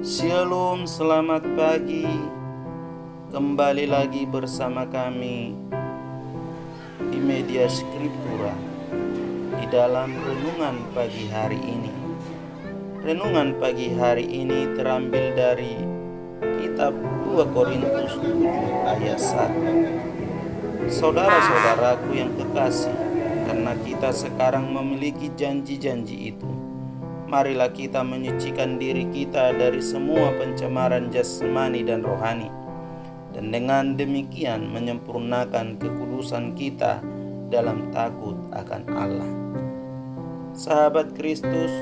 Shalom, selamat pagi. Kembali lagi bersama kami di media Skriptura di dalam renungan pagi hari ini. Renungan pagi hari ini terambil dari kitab 2 Korintus 7 ayat 1. Saudara-saudaraku yang kekasih, karena kita sekarang memiliki janji-janji itu, marilah kita menyucikan diri kita dari semua pencemaran jasmani dan rohani, dan dengan demikian menyempurnakan kekudusan kita dalam takut akan Allah. Sahabat Kristus,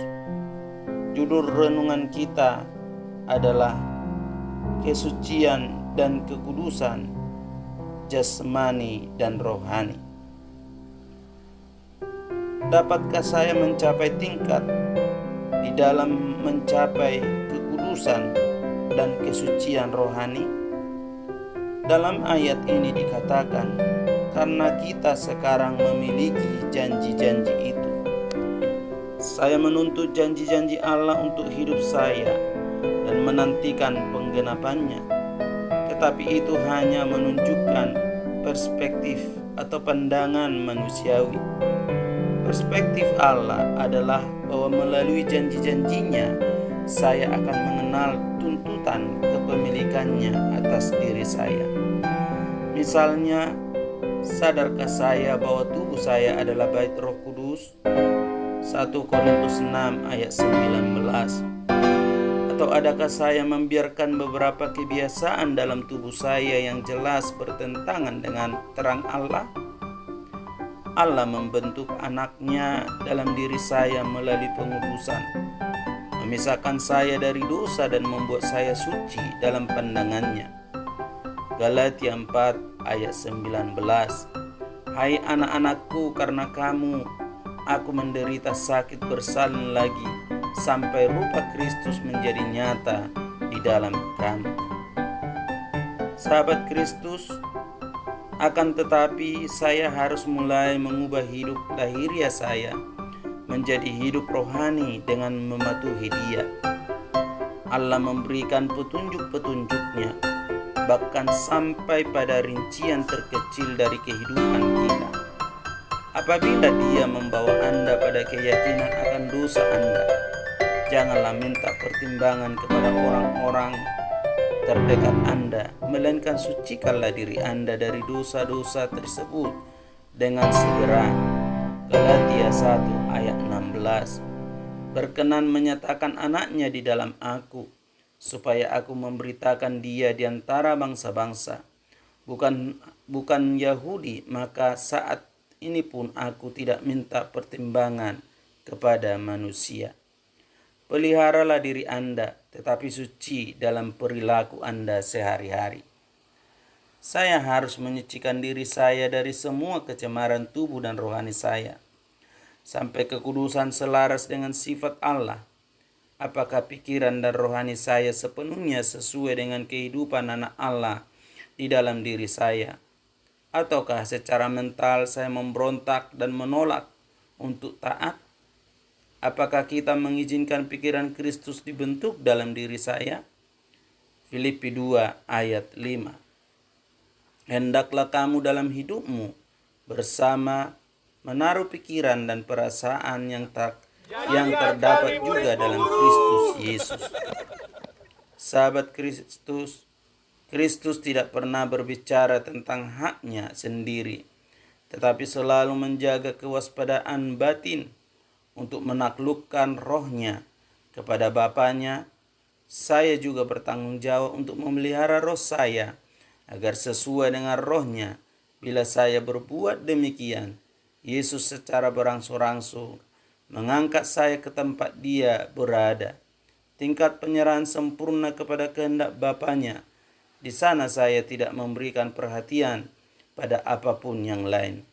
judul renungan kita adalah kesucian dan kekudusan jasmani dan rohani. Dapatkah saya mencapai tingkat di dalam mencapai kekudusan dan kesucian rohani? Dalam ayat ini dikatakan, karena kita sekarang memiliki janji-janji itu. Saya menuntut janji-janji Allah untuk hidup saya dan menantikan penggenapannya. Tetapi itu hanya menunjukkan perspektif atau pandangan manusiawi. Perspektif Allah adalah bahwa melalui janji-janjinya saya akan mengenal tuntutan kepemilikannya atas diri saya. Misalnya, sadarkah saya bahwa tubuh saya adalah bait Roh Kudus? 1 Korintus 6 ayat 19. Atau adakah saya membiarkan beberapa kebiasaan dalam tubuh saya yang jelas bertentangan dengan terang Allah? Allah membentuk anaknya dalam diri saya melalui pengudusan, memisahkan saya dari dosa dan membuat saya suci dalam pandangannya. Galatia 4 ayat 19. Hai anak-anakku, karena kamu, aku menderita sakit bersalin lagi, sampai rupa Kristus menjadi nyata di dalam kamu. Sahabat Kristus, akan tetapi saya harus mulai mengubah hidup lahiriah saya menjadi hidup rohani dengan mematuhi Dia. Allah memberikan petunjuk-petunjuknya, bahkan sampai pada rincian terkecil dari kehidupan kita. Apabila Dia membawa Anda pada keyakinan akan dosa Anda, janganlah minta pertimbangan kepada orang-orang terdekat Anda, melainkan sucikanlah diri Anda dari dosa-dosa tersebut dengan segera. Galatia 1 ayat 16. Berkenan menyatakan anaknya di dalam aku, supaya aku memberitakan Dia di antara bangsa-bangsa, bukan Yahudi, maka saat ini pun aku tidak minta pertimbangan kepada manusia. Peliharalah diri Anda, tetapi suci dalam perilaku Anda sehari-hari. Saya harus menyucikan diri saya dari semua kecemaran tubuh dan rohani saya, sampai kekudusan selaras dengan sifat Allah. Apakah pikiran dan rohani saya sepenuhnya sesuai dengan kehidupan anak Allah di dalam diri saya? Ataukah secara mental saya memberontak dan menolak untuk taat? Apakah kita mengizinkan pikiran Kristus dibentuk dalam diri saya? Filipi 2 ayat 5. Hendaklah kamu dalam hidupmu bersama menaruh pikiran dan perasaan yang terdapat juga dalam Kristus Yesus. Sahabat Kristus, Kristus tidak pernah berbicara tentang haknya sendiri, tetapi selalu menjaga kewaspadaan batin untuk menaklukkan rohnya kepada Bapaknya. Saya juga bertanggung jawab untuk memelihara roh saya agar sesuai dengan rohnya. Bila saya berbuat demikian, Yesus secara berangsur-angsur mengangkat saya ke tempat Dia berada. Tingkat penyerahan sempurna kepada kehendak Bapaknya. Di sana saya tidak memberikan perhatian pada apapun yang lain.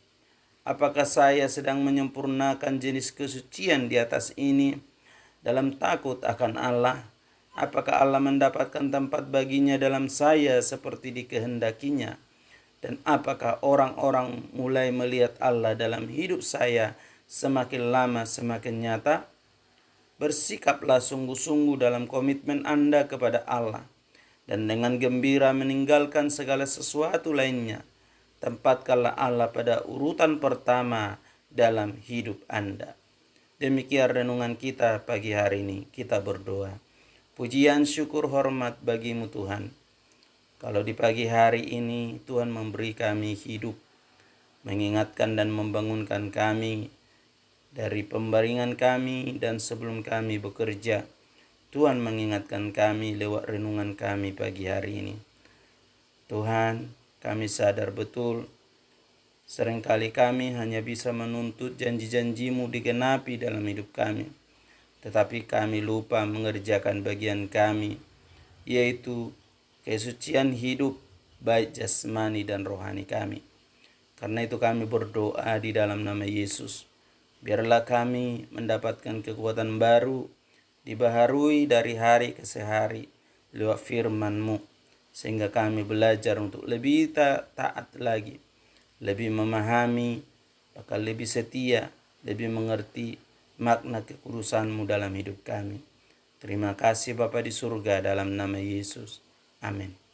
Apakah saya sedang menyempurnakan jenis kesucian di atas ini dalam takut akan Allah? Apakah Allah mendapatkan tempat baginya dalam saya seperti dikehendakinya? Dan apakah orang-orang mulai melihat Allah dalam hidup saya semakin lama semakin nyata? Bersikaplah sungguh-sungguh dalam komitmen Anda kepada Allah, dan dengan gembira meninggalkan segala sesuatu lainnya. Tempatkanlah Allah pada urutan pertama dalam hidup Anda. Demikian renungan kita pagi hari ini. Kita berdoa. Pujian, syukur, hormat bagimu Tuhan. Kalau di pagi hari ini Tuhan memberi kami hidup, mengingatkan dan membangunkan kami dari pembaringan kami dan sebelum kami bekerja. Tuhan mengingatkan kami lewat renungan kami pagi hari ini. Tuhan, kami sadar betul seringkali kami hanya bisa menuntut janji-janji-Mu digenapi dalam hidup kami. Tetapi kami lupa mengerjakan bagian kami, yaitu kesucian hidup baik jasmani dan rohani kami. Karena itu kami berdoa di dalam nama Yesus. Biarlah kami mendapatkan kekuatan baru, dibaharui dari hari ke hari lewat firman-Mu, sehingga kami belajar untuk lebih taat lagi, lebih memahami, bahkan lebih setia, lebih mengerti makna kekudusan-Mu dalam hidup kami. Terima kasih Bapa di surga, dalam nama Yesus. Amin.